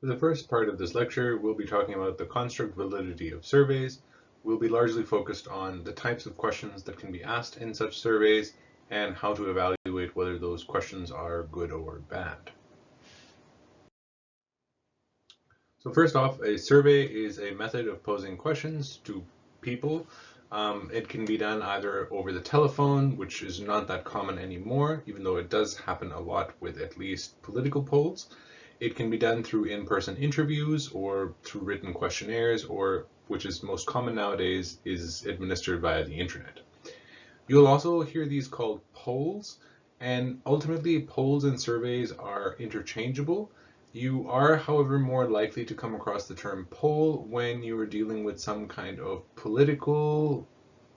For the first part of this lecture, we'll be talking about the construct validity of surveys. We'll be largely focused on the types of questions that can be asked in such surveys and how to evaluate whether those questions are good or bad. So first off, a survey is a method of posing questions to people. It can be done either over the telephone, which is not that common anymore, even though it does happen a lot with at least political polls. It can be done through in-person interviews or through written questionnaires, or, which is most common nowadays, is administered via the internet. You'll also hear these called polls, and ultimately polls and surveys are interchangeable. You are, however, more likely to come across the term poll when you are dealing with some kind of political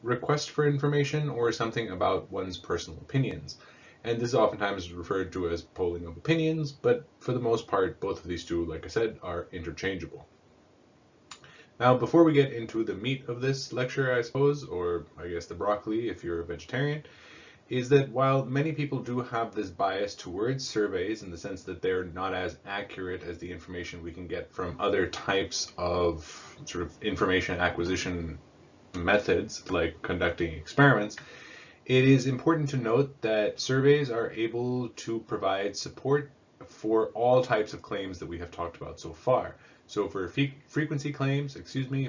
request for information or something about one's personal opinions. And this is oftentimes referred to as polling of opinions, but for the most part, both of these two, like I said, are interchangeable. Now, before we get into the meat of this lecture, I suppose, or I guess the broccoli if you're a vegetarian, is that while many people do have this bias towards surveys in the sense that they're not as accurate as the information we can get from other types of sort of information acquisition methods like conducting experiments, it is important to note that surveys are able to provide support for all types of claims that we have talked about so far. So for frequency claims,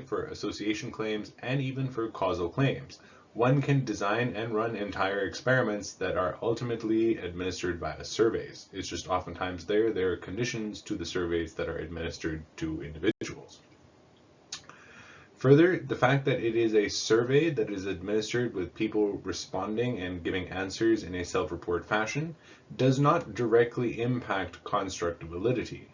for association claims, and even for causal claims. One can design and run entire experiments that are ultimately administered via surveys. It's just oftentimes there are conditions to the surveys that are administered to individuals. Further, the fact that it is a survey that is administered with people responding and giving answers in a self-report fashion does not directly impact construct validity.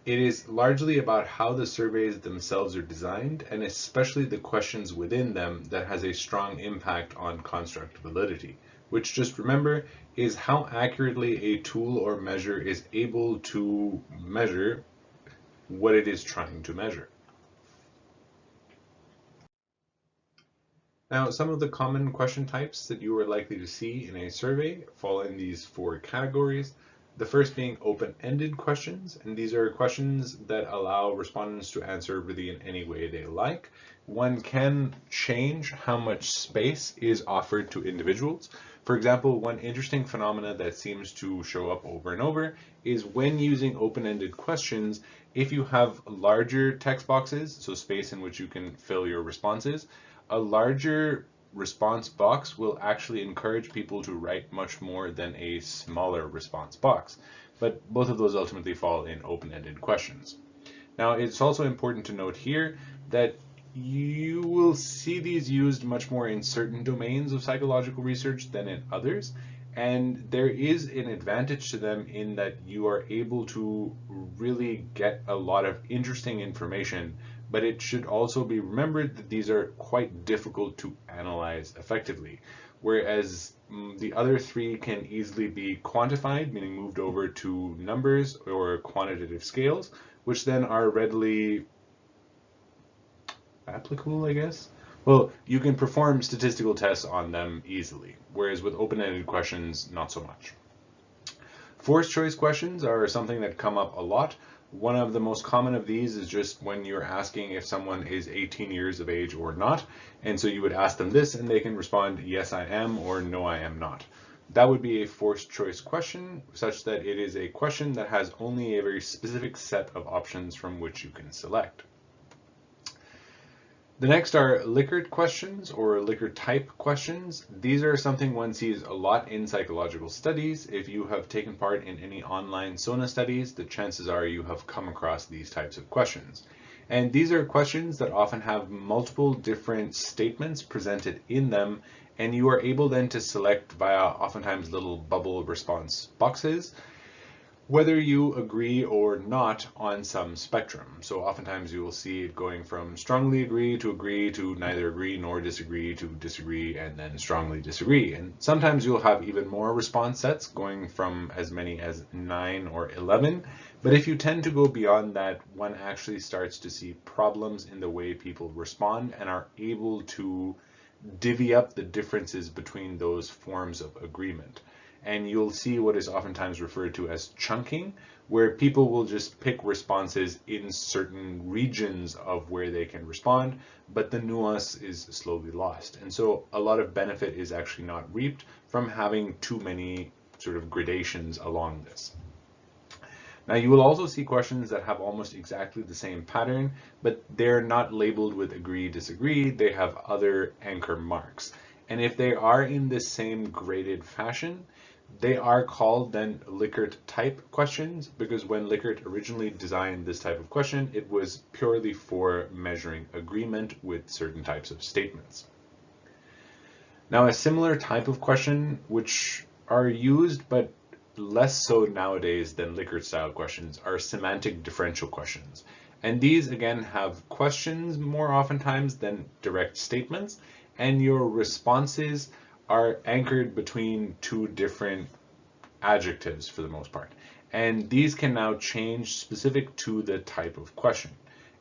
It is largely about how the surveys themselves are designed, and especially the questions within them, that has a strong impact on construct validity, which, just remember, is how accurately a tool or measure is able to measure what it is trying to measure. Now, some of the common question types that you are likely to see in a survey fall in these four categories. The first being open-ended questions, and these are questions that allow respondents to answer really in any way they like. One can change how much space is offered to individuals. For example, one interesting phenomena that seems to show up over and over is when using open-ended questions, if you have larger text boxes, so space in which you can fill your responses, a larger response box will actually encourage people to write much more than a smaller response box. But both of those ultimately fall in open-ended questions. Now, it's also important to note here that you will see these used much more in certain domains of psychological research than in others. And there is an advantage to them in that you are able to really get a lot of interesting information, but it should also be remembered that these are quite difficult to analyze effectively. Whereas the other three can easily be quantified, meaning moved over to numbers or quantitative scales, which then are readily applicable, I guess. Well, you can perform statistical tests on them easily, whereas with open-ended questions, not so much. Forced choice questions are something that come up a lot. One of the most common of these is just when you're asking if someone is 18 years of age or not. And so you would ask them this and they can respond, yes, I am, or no, I am not. That would be a forced choice question, such that it is a question that has only a very specific set of options from which you can select. The next are Likert questions or Likert type questions. These are something one sees a lot in psychological studies. If you have taken part in any online SONA studies, the chances are you have come across these types of questions. And these are questions that often have multiple different statements presented in them, and you are able then to select via oftentimes little bubble response boxes whether you agree or not on some spectrum. So oftentimes you will see it going from strongly agree to neither agree nor disagree to disagree and then strongly disagree. And sometimes you'll have even more response sets going from as many as 9 or 11. But if you tend to go beyond that, one actually starts to see problems in the way people respond and are able to divvy up the differences between those forms of agreement. And you'll see what is oftentimes referred to as chunking, where people will just pick responses in certain regions of where they can respond, but the nuance is slowly lost. And so a lot of benefit is actually not reaped from having too many sort of gradations along this. Now you will also see questions that have almost exactly the same pattern, but they're not labeled with agree, disagree. They have other anchor marks. And if they are in the same graded fashion, they are called then Likert type questions, because when Likert originally designed this type of question, it was purely for measuring agreement with certain types of statements. Now, a similar type of question, which are used but less so nowadays than Likert style questions, are semantic differential questions. And these again have questions more oftentimes than direct statements, and your responses are anchored between two different adjectives for the most part. And these can now change specific to the type of question.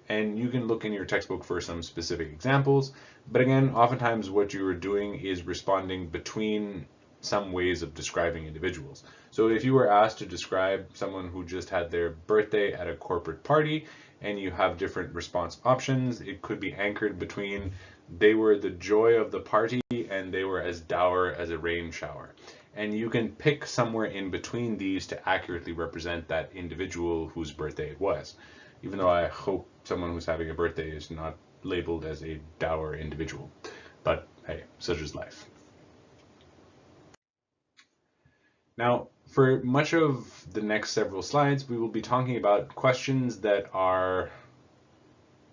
And you can look in your textbook for some specific examples. But again, oftentimes what you are doing is responding between some ways of describing individuals. So if you were asked to describe someone who just had their birthday at a corporate party and you have different response options, it could be anchored between they were the joy of the party and they were as dour as a rain shower. And you can pick somewhere in between these to accurately represent that individual whose birthday it was. Even though I hope someone who's having a birthday is not labeled as a dour individual. But hey, such is life. Now, for much of the next several slides, we will be talking about questions that are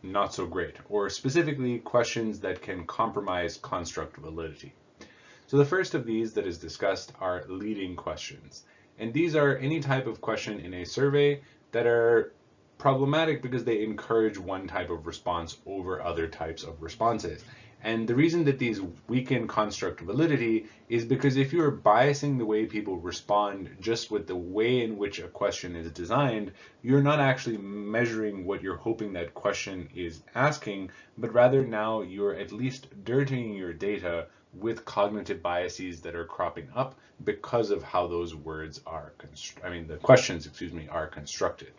not so great, or specifically questions that can compromise construct validity. So the first of these that is discussed are leading questions. And these are any type of question in a survey that are problematic because they encourage one type of response over other types of responses. And the reason that these weaken construct validity is because if you're biasing the way people respond just with the way in which a question is designed, you're not actually measuring what you're hoping that question is asking, but rather now you're at least dirtying your data with cognitive biases that are cropping up because of how those words are, the questions, are constructed.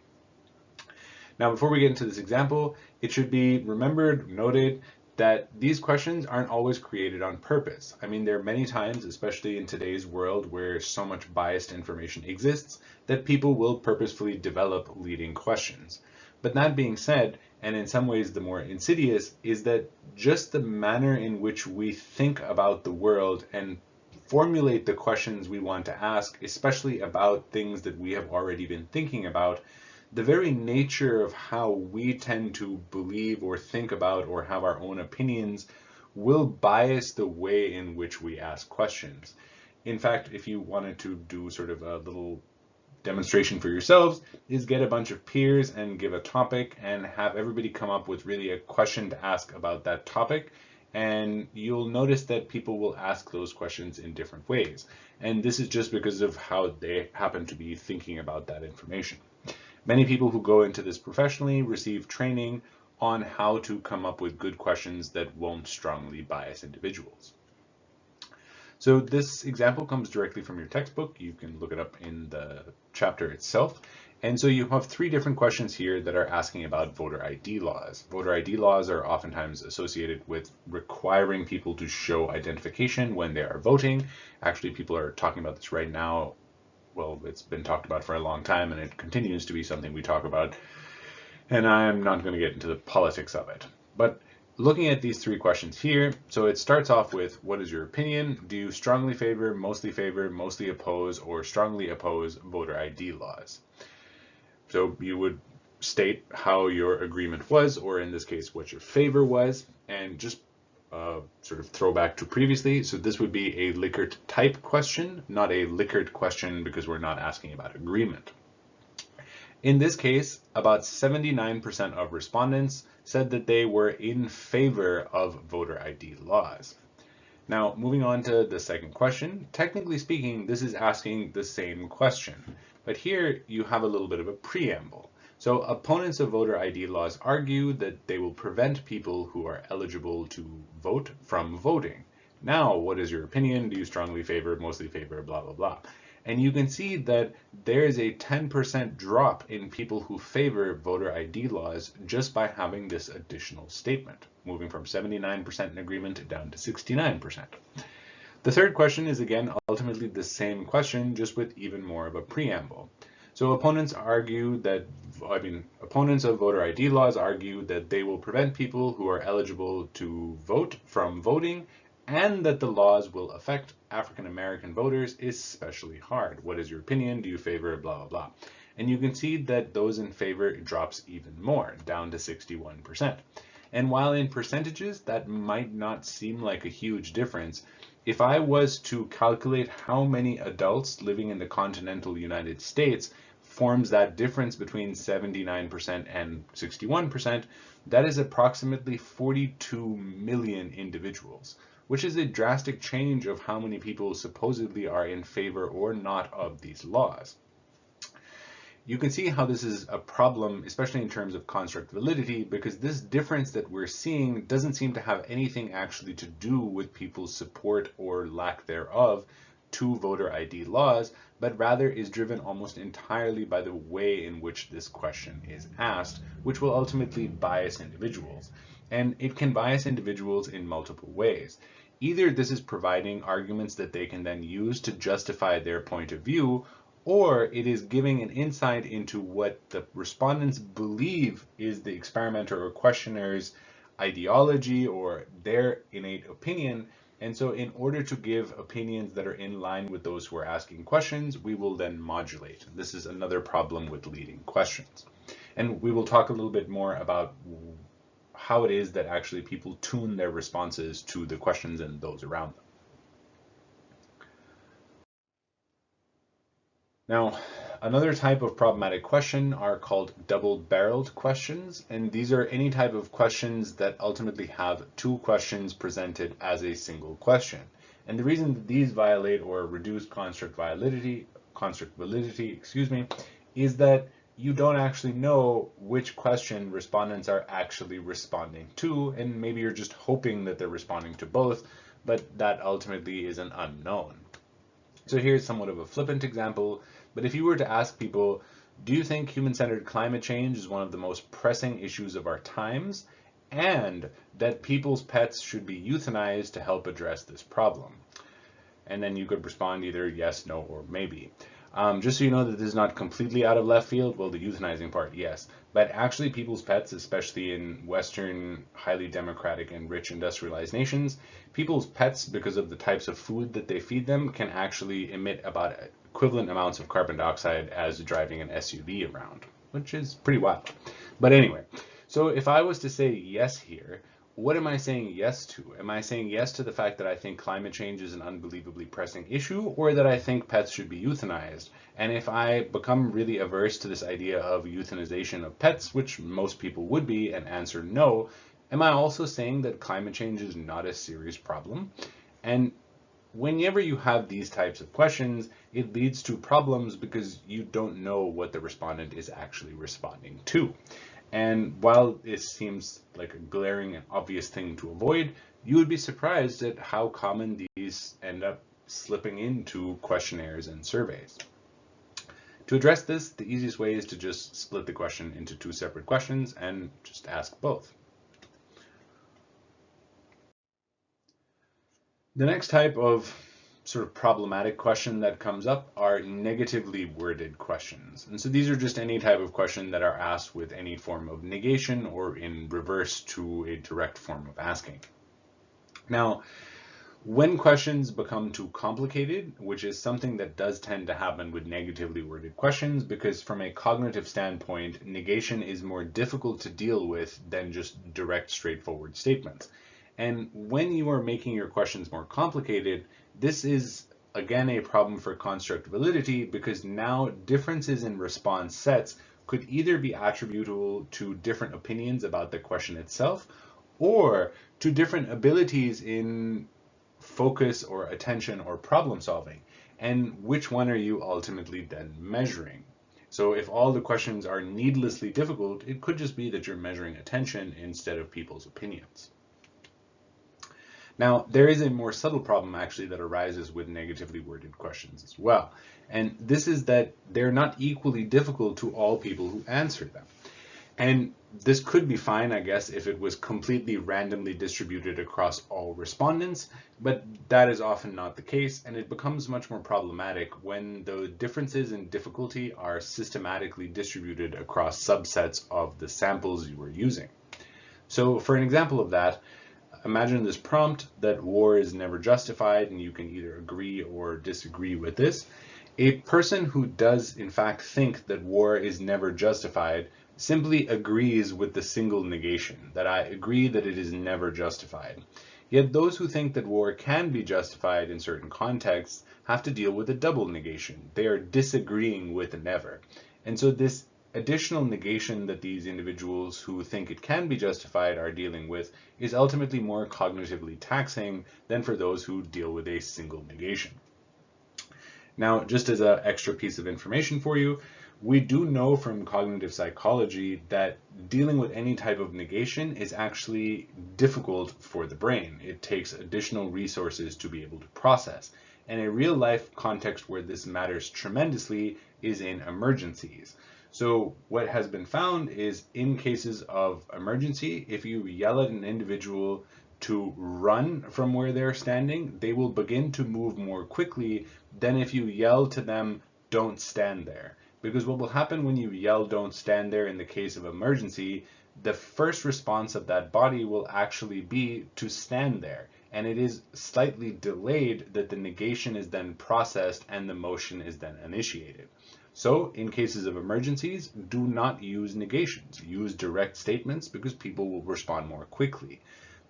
Now, before we get into this example, it should be remembered, noted, that these questions aren't always created on purpose. There are many times, especially in today's world where so much biased information exists, that people will purposefully develop leading questions. But that being said, and in some ways the more insidious, is that just the manner in which we think about the world and formulate the questions we want to ask, especially about things that we have already been thinking about, the very nature of how we tend to believe or think about or have our own opinions will bias the way in which we ask questions. In fact, if you wanted to do sort of a little demonstration for yourselves, is get a bunch of peers and give a topic and have everybody come up with really a question to ask about that topic. And you'll notice that people will ask those questions in different ways. And this is just because of how they happen to be thinking about that information. Many people who go into this professionally receive training on how to come up with good questions that won't strongly bias individuals. So this example comes directly from your textbook. You can look it up in the chapter itself. And so you have three different questions here that are asking about voter ID laws. Voter ID laws are oftentimes associated with requiring people to show identification when they are voting. Actually, people are talking about this right now. Well, it's been talked about for a long time, and it continues to be something we talk about. And I'm not going to get into the politics of it. But looking at these three questions here, so it starts off with, what is your opinion? Do you strongly favor, mostly oppose, or strongly oppose voter ID laws? So you would state how your agreement was, or in this case, what your favor was, and just sort of throwback to previously. So this would be a Likert type question, not a Likert question because we're not asking about agreement. In this case, about 79% of respondents said that they were in favor of voter ID laws. Now, moving on to the second question, technically speaking, this is asking the same question, but here you have a little bit of a preamble. So opponents of voter ID laws argue that they will prevent people who are eligible to vote from voting. Now, what is your opinion? Do you strongly favor, mostly favor, blah, blah, blah. And you can see that there is a 10% drop in people who favor voter ID laws just by having this additional statement, moving from 79% in agreement down to 69%. The third question is again ultimately the same question, just with even more of a preamble. So opponents of voter ID laws argue that they will prevent people who are eligible to vote from voting, and that the laws will affect African American voters especially hard. What is your opinion? Do you favor blah, blah, blah? And you can see that those in favor drops even more, down to 61%. And while in percentages that might not seem like a huge difference, if I was to calculate how many adults living in the continental United States forms that difference between 79% and 61%, that is approximately 42 million individuals, which is a drastic change of how many people supposedly are in favor or not of these laws. You can see how this is a problem, especially in terms of construct validity, because this difference that we're seeing doesn't seem to have anything actually to do with people's support or lack thereof to voter ID laws, but rather is driven almost entirely by the way in which this question is asked, which will ultimately bias individuals. And it can bias individuals in multiple ways. Either this is providing arguments that they can then use to justify their point of view, or it is giving an insight into what the respondents believe is the experimenter or questioner's ideology or their innate opinion. And so in order to give opinions that are in line with those who are asking questions, we will then modulate. This is another problem with leading questions. And we will talk a little bit more about how it is that actually people tune their responses to the questions and those around them. Now, another type of problematic question are called double-barreled questions, and these are any type of questions that ultimately have two questions presented as a single question. And the reason that these violate or reduce construct validity, is that you don't actually know which question respondents are actually responding to, and maybe you're just hoping that they're responding to both, but that ultimately is an unknown. So here's somewhat of a flippant example, but if you were to ask people, do you think human-centered climate change is one of the most pressing issues of our times, and that people's pets should be euthanized to help address this problem? And then you could respond either yes, no, or maybe. Just so you know that this is not completely out of left field, well, the euthanizing part, yes. But actually people's pets, especially in Western, highly democratic and rich industrialized nations, people's pets, because of the types of food that they feed them, can actually emit about equivalent amounts of carbon dioxide as driving an SUV around, which is pretty wild. But anyway, so if I was to say yes here, what am I saying yes to? Am I saying yes to the fact that I think climate change is an unbelievably pressing issue, or that I think pets should be euthanized? And if I become really averse to this idea of euthanization of pets, which most people would be, and answer no, am I also saying that climate change is not a serious problem? And whenever you have these types of questions, it leads to problems because you don't know what the respondent is actually responding to. And while it seems like a glaring and obvious thing to avoid, you would be surprised at how common these end up slipping into questionnaires and surveys. To address this, the easiest way is to just split the question into two separate questions and just ask both. The next type of sort of problematic question that comes up are negatively worded questions. And so these are just any type of question that are asked with any form of negation or in reverse to a direct form of asking. Now, when questions become too complicated, which is something that does tend to happen with negatively worded questions, because from a cognitive standpoint, negation is more difficult to deal with than just direct, straightforward statements. And when you are making your questions more complicated, this is again a problem for construct validity, because now differences in response sets could either be attributable to different opinions about the question itself, or to different abilities in focus or attention or problem solving. And which one are you ultimately then measuring? So if all the questions are needlessly difficult, it could just be that you're measuring attention instead of people's opinions. Now, there is a more subtle problem actually that arises with negatively worded questions as well. And this is that they're not equally difficult to all people who answer them. And this could be fine, I guess, if it was completely randomly distributed across all respondents, but that is often not the case, and it becomes much more problematic when the differences in difficulty are systematically distributed across subsets of the samples you were using. So for an example of that, imagine this prompt that war is never justified, and you can either agree or disagree with this. A person who does in fact think that war is never justified simply agrees with the single negation, that I agree that it is never justified. Yet those who think that war can be justified in certain contexts have to deal with a double negation. They are disagreeing with never. And so this additional negation that these individuals who think it can be justified are dealing with is ultimately more cognitively taxing than for those who deal with a single negation. Now, just as an extra piece of information for you, we do know from cognitive psychology that dealing with any type of negation is actually difficult for the brain. It takes additional resources to be able to process. And a real life context where this matters tremendously is in emergencies. So what has been found is in cases of emergency, if you yell at an individual to run from where they're standing, they will begin to move more quickly than if you yell to them, don't stand there. Because what will happen when you yell, don't stand there in the case of emergency, the first response of that body will actually be to stand there. And it is slightly delayed that the negation is then processed and the motion is then initiated. So in cases of emergencies, do not use negations. Use direct statements because people will respond more quickly.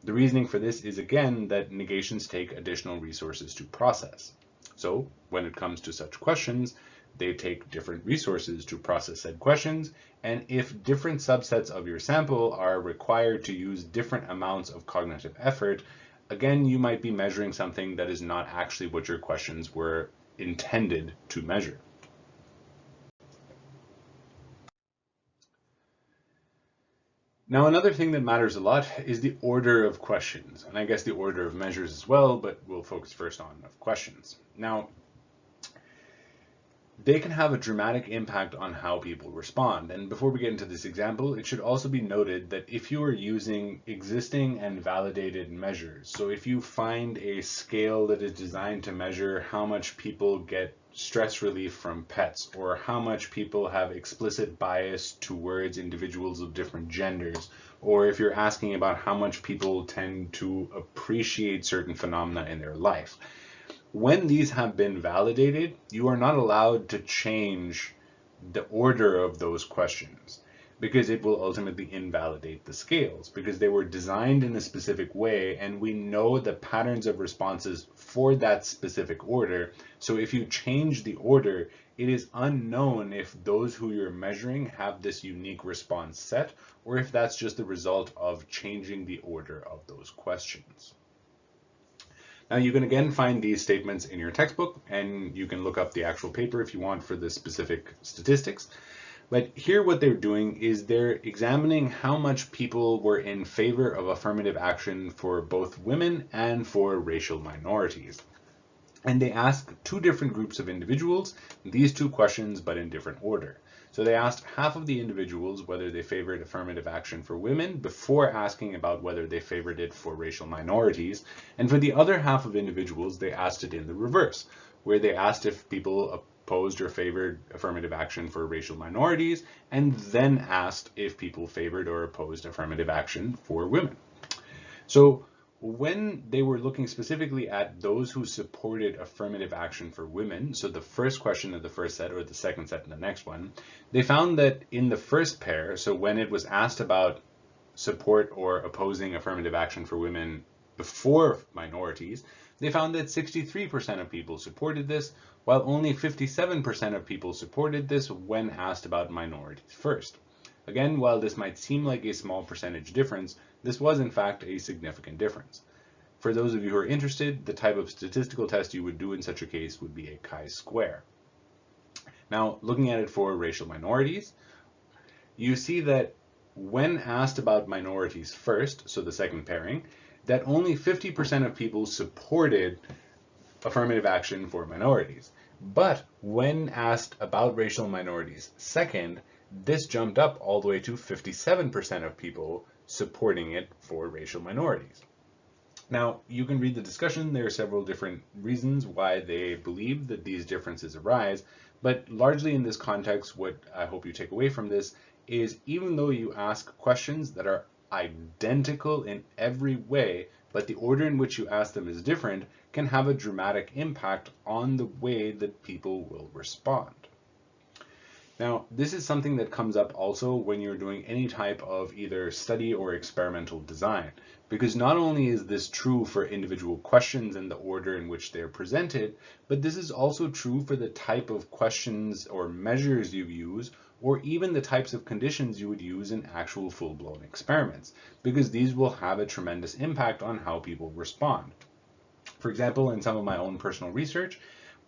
The reasoning for this is, again, that negations take additional resources to process. So when it comes to such questions, they take different resources to process said questions, and if different subsets of your sample are required to use different amounts of cognitive effort, again, you might be measuring something that is not actually what your questions were intended to measure. Now, another thing that matters a lot is the order of questions, and I guess the order of measures as well, but we'll focus first on of questions. Now, they can have a dramatic impact on how people respond. And before we get into this example, it should also be noted that if you are using existing and validated measures, so if you find a scale that is designed to measure how much people get stress relief from pets, or how much people have explicit bias towards individuals of different genders, or if you're asking about how much people tend to appreciate certain phenomena in their life, when these have been validated, you are not allowed to change the order of those questions because it will ultimately invalidate the scales because they were designed in a specific way and we know the patterns of responses for that specific order. So if you change the order, it is unknown if those who you're measuring have this unique response set or if that's just the result of changing the order of those questions. Now you can again find these statements in your textbook and you can look up the actual paper if you want for the specific statistics. But here what they're doing is they're examining how much people were in favor of affirmative action for both women and for racial minorities. And they asked two different groups of individuals these two questions, but in different order. So they asked half of the individuals whether they favored affirmative action for women before asking about whether they favored it for racial minorities. And for the other half of individuals, they asked it in the reverse, where they asked if people opposed or favored affirmative action for racial minorities, and then asked if people favored or opposed affirmative action for women. So when they were looking specifically at those who supported affirmative action for women, so the first question of the first set or the second set in the next one, they found that in the first pair, so when it was asked about support or opposing affirmative action for women before minorities, they found that 63% of people supported this, while only 57% of people supported this when asked about minorities first. Again, while this might seem like a small percentage difference, this was in fact a significant difference. For those of you who are interested, the type of statistical test you would do in such a case would be a chi-square. Now, looking at it for racial minorities, you see that when asked about minorities first, so the second pairing, that only 50% of people supported affirmative action for minorities. But when asked about racial minorities second, this jumped up all the way to 57% of people supporting it for racial minorities. Now, you can read the discussion. There are several different reasons why they believe that these differences arise, but largely in this context, what I hope you take away from this is even though you ask questions that are identical in every way, but the order in which you ask them is different, can have a dramatic impact on the way that people will respond. Now, this is something that comes up also when you're doing any type of either study or experimental design, because not only is this true for individual questions and the order in which they're presented, but this is also true for the type of questions or measures you use, or even the types of conditions you would use in actual full-blown experiments, because these will have a tremendous impact on how people respond. For example, in some of my own personal research,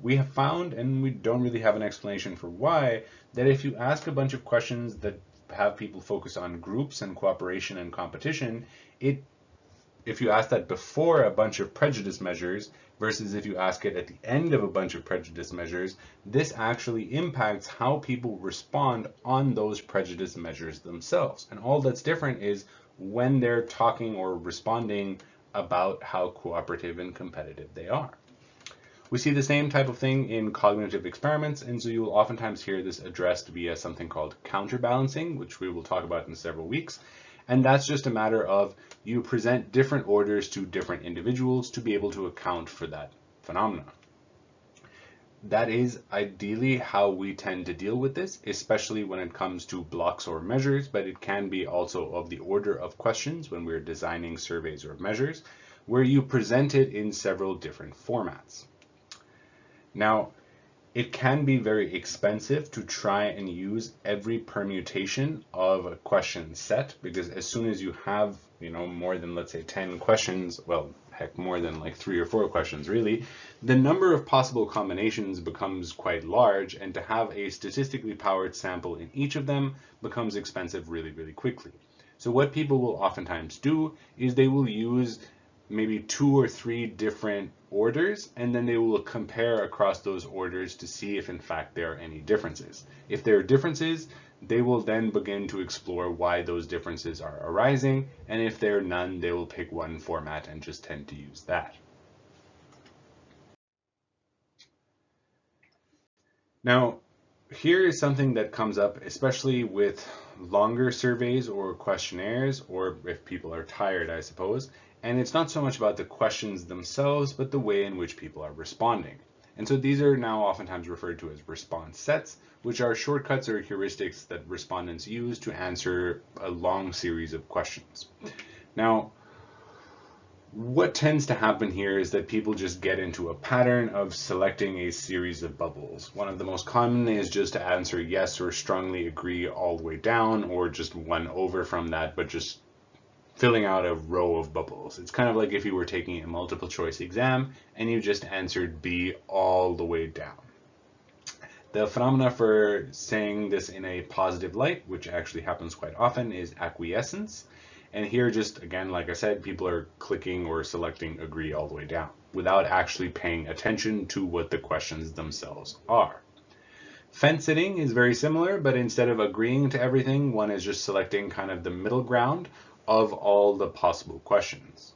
we have found, and we don't really have an explanation for why, that if you ask a bunch of questions that have people focus on groups and cooperation and competition, if you ask that before a bunch of prejudice measures versus if you ask it at the end of a bunch of prejudice measures, this actually impacts how people respond on those prejudice measures themselves. And all that's different is when they're talking or responding about how cooperative and competitive they are. We see the same type of thing in cognitive experiments, and so you will oftentimes hear this addressed via something called counterbalancing, which we will talk about in several weeks. And that's just a matter of you present different orders to different individuals to be able to account for that phenomenon. That is ideally how we tend to deal with this, especially when it comes to blocks or measures, but it can be also of the order of questions when we're designing surveys or measures, where you present it in several different formats. Now, it can be very expensive to try and use every permutation of a question set, because as soon as you have, more than, let's say, 10 questions, well, heck, more than like 3 or 4 questions really, the number of possible combinations becomes quite large, and to have a statistically powered sample in each of them becomes expensive really, really quickly. So what people will oftentimes do is they will use maybe 2 or 3 different orders, and then they will compare across those orders to see if in fact there are any differences. If there are differences, they will then begin to explore why those differences are arising, and if there are none, they will pick one format and just tend to use that. Now, here is something that comes up, especially with longer surveys or questionnaires, or if people are tired, I suppose. And it's not so much about the questions themselves, but the way in which people are responding. And so these are now oftentimes referred to as response sets, which are shortcuts or heuristics that respondents use to answer a long series of questions. Now, what tends to happen here is that people just get into a pattern of selecting a series of bubbles. One of the most common is just to answer yes or strongly agree all the way down, or just one over from that, but just filling out a row of bubbles. It's kind of like if you were taking a multiple choice exam and you just answered B all the way down. The phenomena for saying this in a positive light, which actually happens quite often, is acquiescence. And here, just again, like I said, people are clicking or selecting agree all the way down without actually paying attention to what the questions themselves are. Fence sitting is very similar, but instead of agreeing to everything, one is just selecting kind of the middle ground of all the possible questions.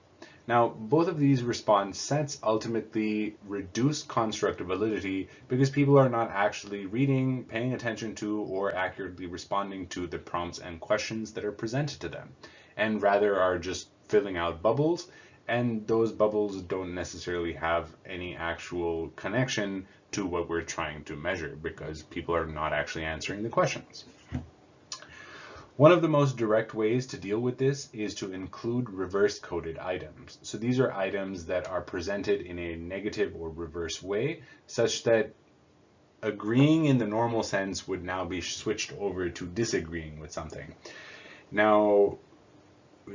Now, both of these response sets ultimately reduce construct validity because people are not actually reading, paying attention to, or accurately responding to the prompts and questions that are presented to them, and rather are just filling out bubbles, and those bubbles don't necessarily have any actual connection to what we're trying to measure because people are not actually answering the questions. One of the most direct ways to deal with this is to include reverse-coded items. So these are items that are presented in a negative or reverse way, such that agreeing in the normal sense would now be switched over to disagreeing with something. Now,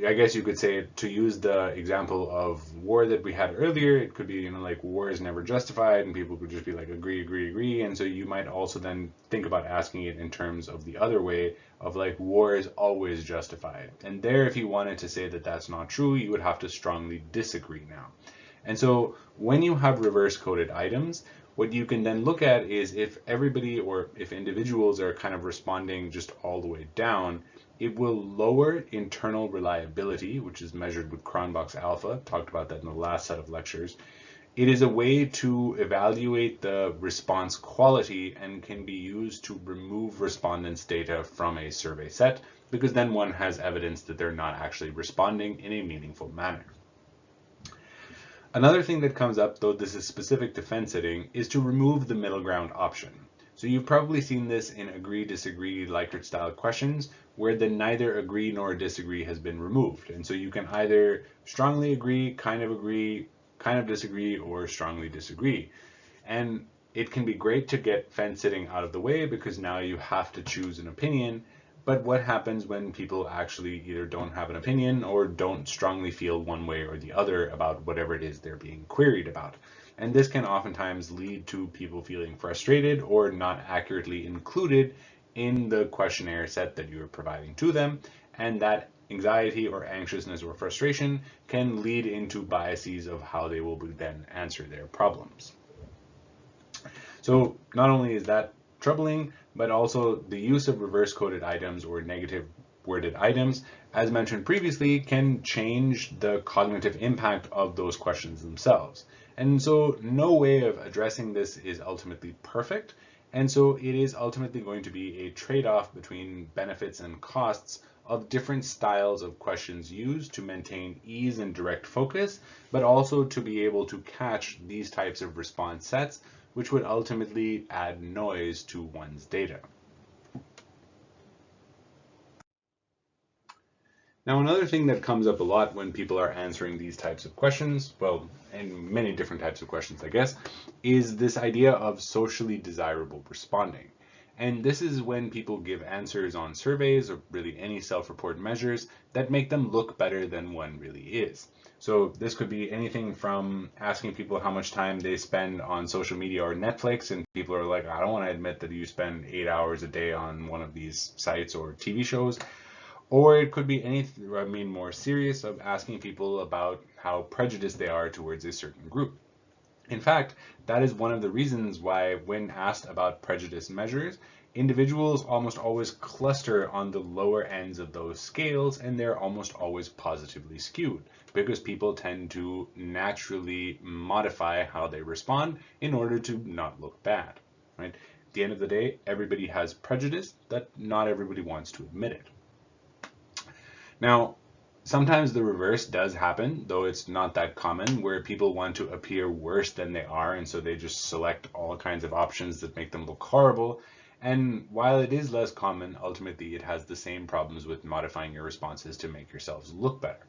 I guess you could say, to use the example of war that we had earlier, it could be, you know, like war is never justified, and people could just be like agree, agree, agree. And so you might also then think about asking it in terms of the other way of like war is always justified. And there, if you wanted to say that that's not true, you would have to strongly disagree now. And so when you have reverse coded items, what you can then look at is if everybody or if individuals are kind of responding just all the way down, it will lower internal reliability, which is measured with Cronbach's alpha. Talked about that in the last set of lectures. It is a way to evaluate the response quality and can be used to remove respondents' data from a survey set, because then one has evidence that they're not actually responding in a meaningful manner. Another thing that comes up, though this is specific to fence sitting, is to remove the middle ground option. So you've probably seen this in agree, disagree, Likert style questions, where the neither agree nor disagree has been removed. And so you can either strongly agree, kind of disagree, or strongly disagree. And it can be great to get fence sitting out of the way because now you have to choose an opinion. But what happens when people actually either don't have an opinion or don't strongly feel one way or the other about whatever it is they're being queried about? And this can oftentimes lead to people feeling frustrated or not accurately included in the questionnaire set that you're providing to them. And that anxiety or anxiousness or frustration can lead into biases of how they will then answer their problems. So not only is that troubling, but also the use of reverse coded items or negative worded items, as mentioned previously, can change the cognitive impact of those questions themselves. And so no way of addressing this is ultimately perfect. And so it is ultimately going to be a trade-off between benefits and costs of different styles of questions used to maintain ease and direct focus, but also to be able to catch these types of response sets, which would ultimately add noise to one's data. Now, another thing that comes up a lot when people are answering these types of questions, well, and many different types of questions, I guess, is this idea of socially desirable responding. And this is when people give answers on surveys or really any self-report measures that make them look better than one really is. So this could be anything from asking people how much time they spend on social media or Netflix, and people are like, I don't want to admit that you spend 8 hours a day on one of these sites or TV shows. Or it could be anything, more serious, of asking people about how prejudiced they are towards a certain group. In fact, that is one of the reasons why, when asked about prejudice measures, individuals almost always cluster on the lower ends of those scales, and they're almost always positively skewed, because people tend to naturally modify how they respond in order to not look bad, right? At the end of the day, everybody has prejudice, that not everybody wants to admit it. Now, sometimes the reverse does happen, though it's not that common, where people want to appear worse than they are, and so they just select all kinds of options that make them look horrible. And while it is less common, ultimately it has the same problems with modifying your responses to make yourselves look better.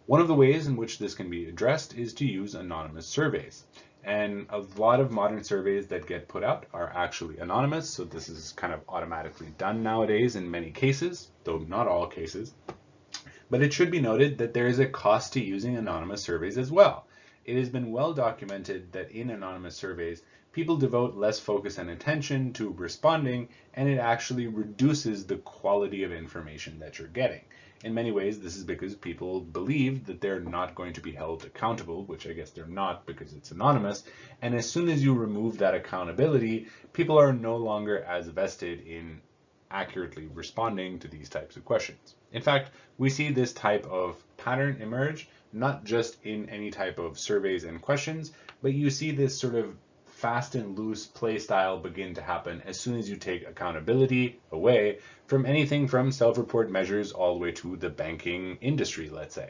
One of the ways in which this can be addressed is to use anonymous surveys. And a lot of modern surveys that get put out are actually anonymous, so this is kind of automatically done nowadays in many cases, though not all cases. But it should be noted that there is a cost to using anonymous surveys as well. It has been well documented that in anonymous surveys, people devote less focus and attention to responding, and it actually reduces the quality of information that you're getting. In many ways, this is because people believe that they're not going to be held accountable, which I guess they're not because it's anonymous. And as soon as you remove that accountability, people are no longer as vested in accurately responding to these types of questions. In fact, we see this type of pattern emerge, not just in any type of surveys and questions, but you see this sort of fast and loose play style begin to happen as soon as you take accountability away from anything from self-report measures all the way to the banking industry, let's say.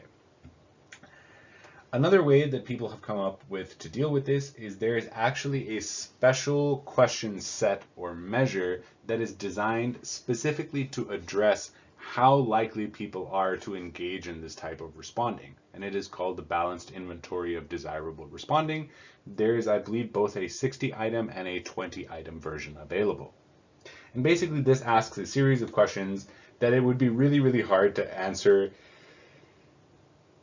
Another way that people have come up with to deal with this is there is actually a special question set or measure that is designed specifically to address how likely people are to engage in this type of responding. And it is called the Balanced Inventory of Desirable Responding. There is, I believe, both a 60 item and a 20 item version available. And basically this asks a series of questions that it would be really, really hard to answer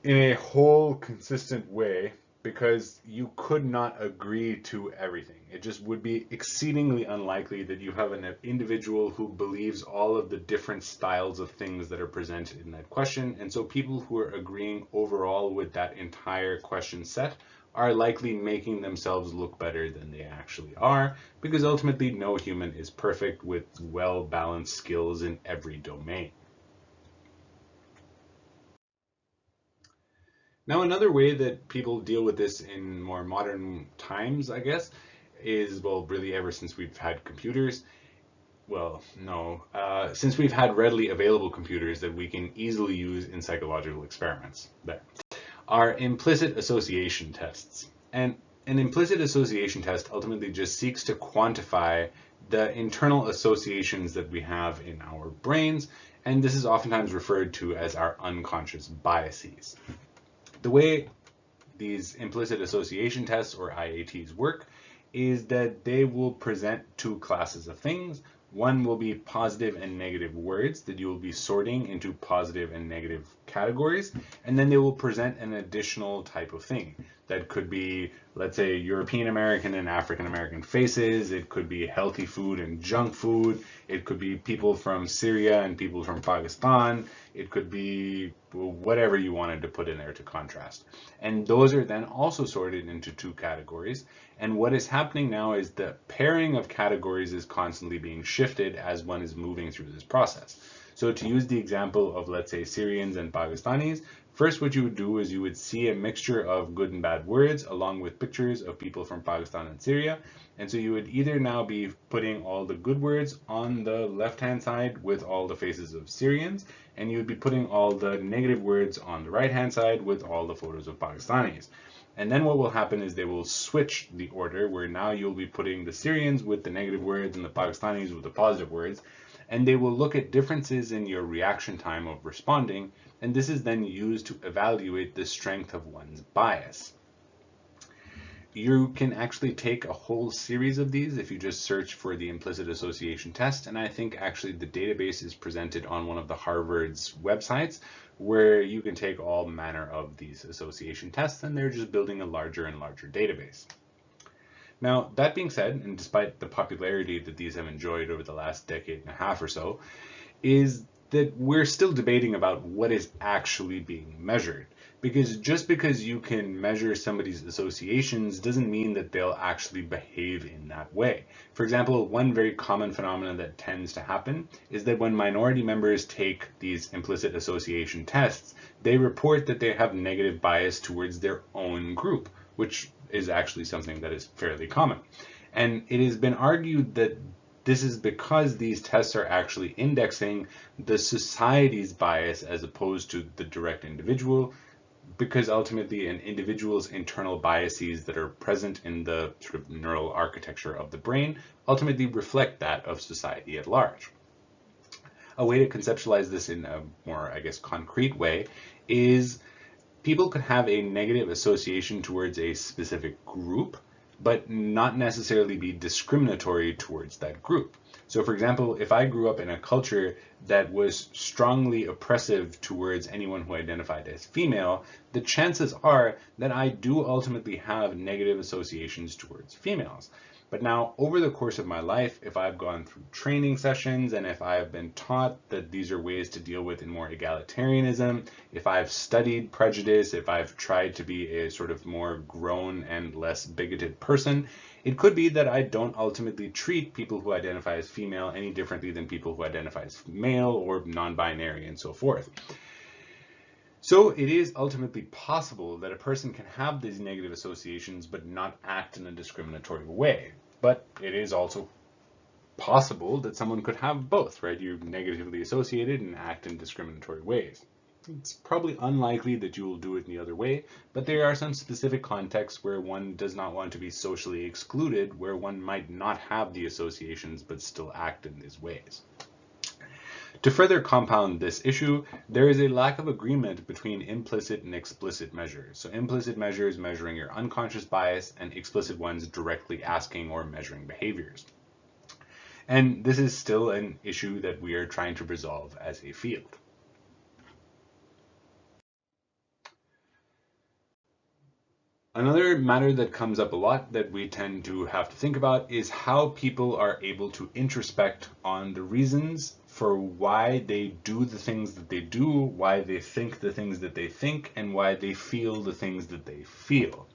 in a whole consistent way because you could not agree to everything. It just would be exceedingly unlikely that you have an individual who believes all of the different styles of things that are presented in that question. And so people who are agreeing overall with that entire question set are likely making themselves look better than they actually are, because ultimately no human is perfect with well-balanced skills in every domain. Now, another way that people deal with this in more modern times, I guess, is, well, really ever since we've had computers. Well, no, since we've had readily available computers that we can easily use in psychological experiments. There are implicit association tests. And an implicit association test ultimately just seeks to quantify the internal associations that we have in our brains, and this is oftentimes referred to as our unconscious biases. The way these implicit association tests, or IATs, work is that they will present two classes of things. One will be positive and negative words that you will be sorting into positive and negative categories, and then they will present an additional type of thing. That could be, let's say, European American and African American faces. It could be healthy food and junk food. It could be people from Syria and people from Pakistan. It could be whatever you wanted to put in there to contrast. And those are then also sorted into two categories. And what is happening now is the pairing of categories is constantly being shifted as one is moving through this process. So to use the example of, let's say, Syrians and Pakistanis, first what you would do is you would see a mixture of good and bad words along with pictures of people from Pakistan and Syria. And so you would either now be putting all the good words on the left-hand side with all the faces of Syrians, and you would be putting all the negative words on the right-hand side with all the photos of Pakistanis. And then what will happen is they will switch the order, where now you'll be putting the Syrians with the negative words and the Pakistanis with the positive words, and they will look at differences in your reaction time of responding, and this is then used to evaluate the strength of one's bias. You can actually take a whole series of these if you just search for the implicit association test, and I think actually the database is presented on one of the Harvard's websites, where you can take all manner of these association tests, and they're just building a larger and larger database. Now, that being said, and despite the popularity that these have enjoyed over the last decade and a half or so, is that we're still debating about what is actually being measured. Because just because you can measure somebody's associations doesn't mean that they'll actually behave in that way. For example, one very common phenomenon that tends to happen is that when minority members take these implicit association tests, they report that they have negative bias towards their own group, which is actually something that is fairly common. And it has been argued that this is because these tests are actually indexing the society's bias as opposed to the direct individual, because ultimately an individual's internal biases that are present in the sort of neural architecture of the brain ultimately reflect that of society at large. A way to conceptualize this in a more, I guess, concrete way is people could have a negative association towards a specific group, but not necessarily be discriminatory towards that group. So for example, if I grew up in a culture that was strongly oppressive towards anyone who identified as female, the chances are that I do ultimately have negative associations towards females. But now, over the course of my life, if I've gone through training sessions and if I have been taught that these are ways to deal with in more egalitarianism, if I've studied prejudice, if I've tried to be a sort of more grown and less bigoted person, it could be that I don't ultimately treat people who identify as female any differently than people who identify as male or non-binary and so forth. So it is ultimately possible that a person can have these negative associations but not act in a discriminatory way. But it is also possible that someone could have both, right? You're negatively associated and act in discriminatory ways. It's probably unlikely that you will do it in the other way, but there are some specific contexts where one does not want to be socially excluded, where one might not have the associations but still act in these ways. To further compound this issue, there is a lack of agreement between implicit and explicit measures. So implicit measures measuring your unconscious bias, and explicit ones directly asking or measuring behaviors. And this is still an issue that we are trying to resolve as a field. Another matter that comes up a lot that we tend to have to think about is how people are able to introspect on the reasons for why they do the things that they do, why they think the things that they think, and why they feel the things that they feel.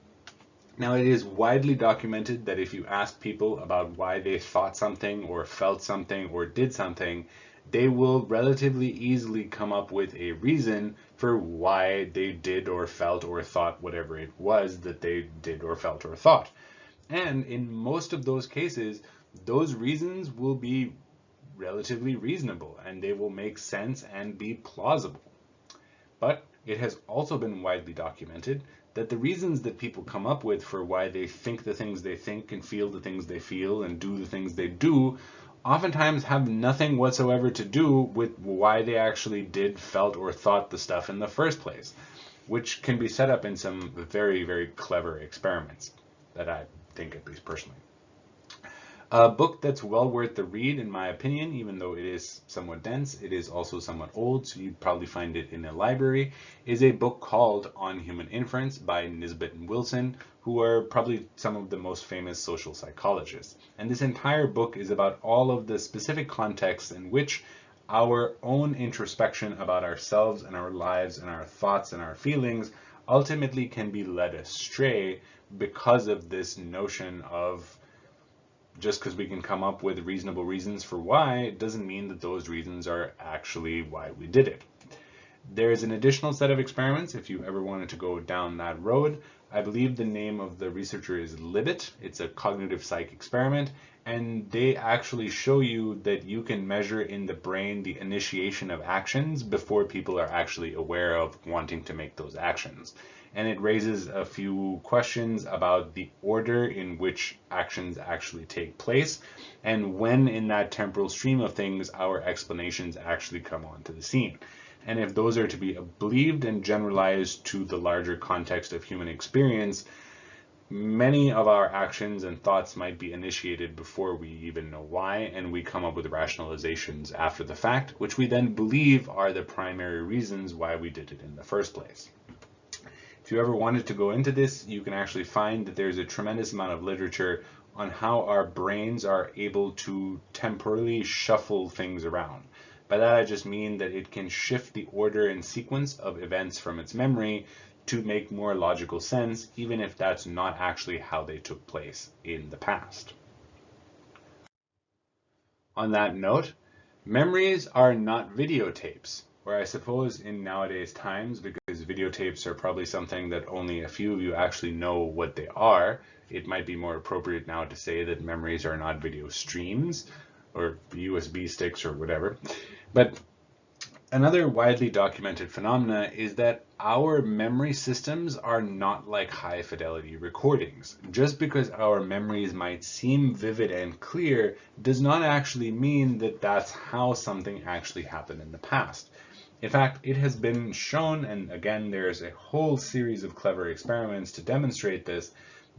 Now, it is widely documented that if you ask people about why they thought something or felt something or did something, they will relatively easily come up with a reason for why they did or felt or thought whatever it was that they did or felt or thought. And in most of those cases, those reasons will be relatively reasonable and they will make sense and be plausible. But it has also been widely documented that the reasons that people come up with for why they think the things they think and feel the things they feel and do the things they do oftentimes have nothing whatsoever to do with why they actually did, felt, or thought the stuff in the first place, which can be set up in some very, very clever experiments that I think, at least personally. A book that's well worth the read, in my opinion, even though it is somewhat dense, it is also somewhat old, so you'd probably find it in a library, is a book called On Human Inference by Nisbet and Wilson, who are probably some of the most famous social psychologists. And this entire book is about all of the specific contexts in which our own introspection about ourselves and our lives and our thoughts and our feelings ultimately can be led astray because of this notion of just because we can come up with reasonable reasons for why, it doesn't mean that those reasons are actually why we did it. There's an additional set of experiments if you ever wanted to go down that road. I believe the name of the researcher is Libet. It's a cognitive psych experiment, and they actually show you that you can measure in the brain the initiation of actions before people are actually aware of wanting to make those actions. And it raises a few questions about the order in which actions actually take place and when in that temporal stream of things our explanations actually come onto the scene. And if those are to be believed and generalized to the larger context of human experience, many of our actions and thoughts might be initiated before we even know why, and we come up with rationalizations after the fact, which we then believe are the primary reasons why we did it in the first place. If you ever wanted to go into this, you can actually find that there's a tremendous amount of literature on how our brains are able to temporally shuffle things around. By that I just mean that it can shift the order and sequence of events from its memory to make more logical sense, even if that's not actually how they took place in the past. On that note, memories are not videotapes. Or I suppose in nowadays times, because videotapes are probably something that only a few of you actually know what they are, it might be more appropriate now to say that memories are not video streams or USB sticks or whatever. But another widely documented phenomena is that our memory systems are not like high fidelity recordings. Just because our memories might seem vivid and clear does not actually mean that that's how something actually happened in the past. In fact, it has been shown, and again, there's a whole series of clever experiments to demonstrate this,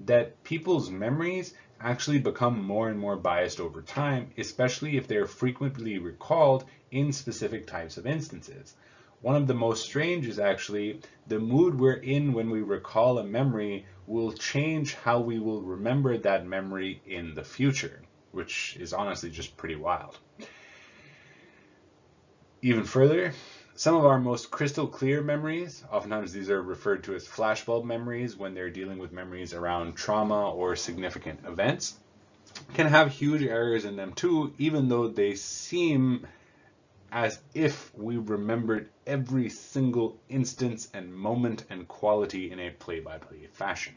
that people's memories actually become more and more biased over time, especially if they're frequently recalled in specific types of instances. One of the most strange is actually the mood we're in when we recall a memory will change how we will remember that memory in the future, which is honestly just pretty wild. Even further, some of our most crystal clear memories, oftentimes these are referred to as flashbulb memories when they're dealing with memories around trauma or significant events, can have huge errors in them too, even though they seem as if we remembered every single instance and moment and quality in a play-by-play fashion.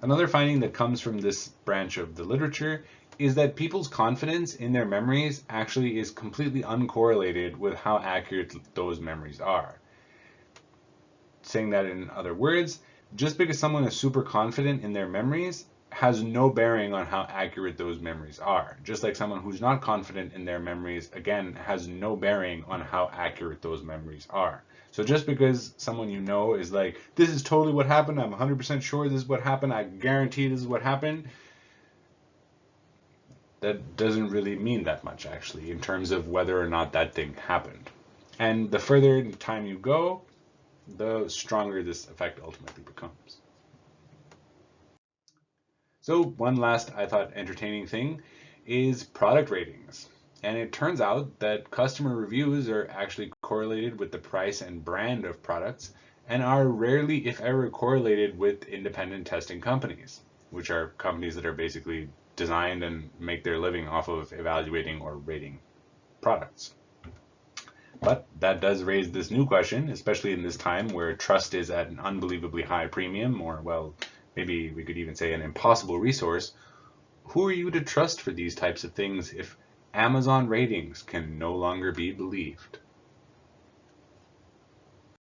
Another finding that comes from this branch of the literature is that people's confidence in their memories actually is completely uncorrelated with how accurate those memories are. Saying that in other words, just because someone is super confident in their memories has no bearing on how accurate those memories are. Just like someone who's not confident in their memories, again, has no bearing on how accurate those memories are. So just because someone you know is like, this is totally what happened, I'm 100% sure this is what happened, I guarantee this is what happened, that doesn't really mean that much actually in terms of whether or not that thing happened. And the further in time you go, the stronger this effect ultimately becomes. So one last, I thought, entertaining thing is product ratings. And it turns out that customer reviews are actually correlated with the price and brand of products and are rarely, if ever, correlated with independent testing companies, which are companies that are basically designed and make their living off of evaluating or rating products. But that does raise this new question, especially in this time where trust is at an unbelievably high premium, or, well, maybe we could even say an impossible resource. Who are you to trust for these types of things if Amazon ratings can no longer be believed?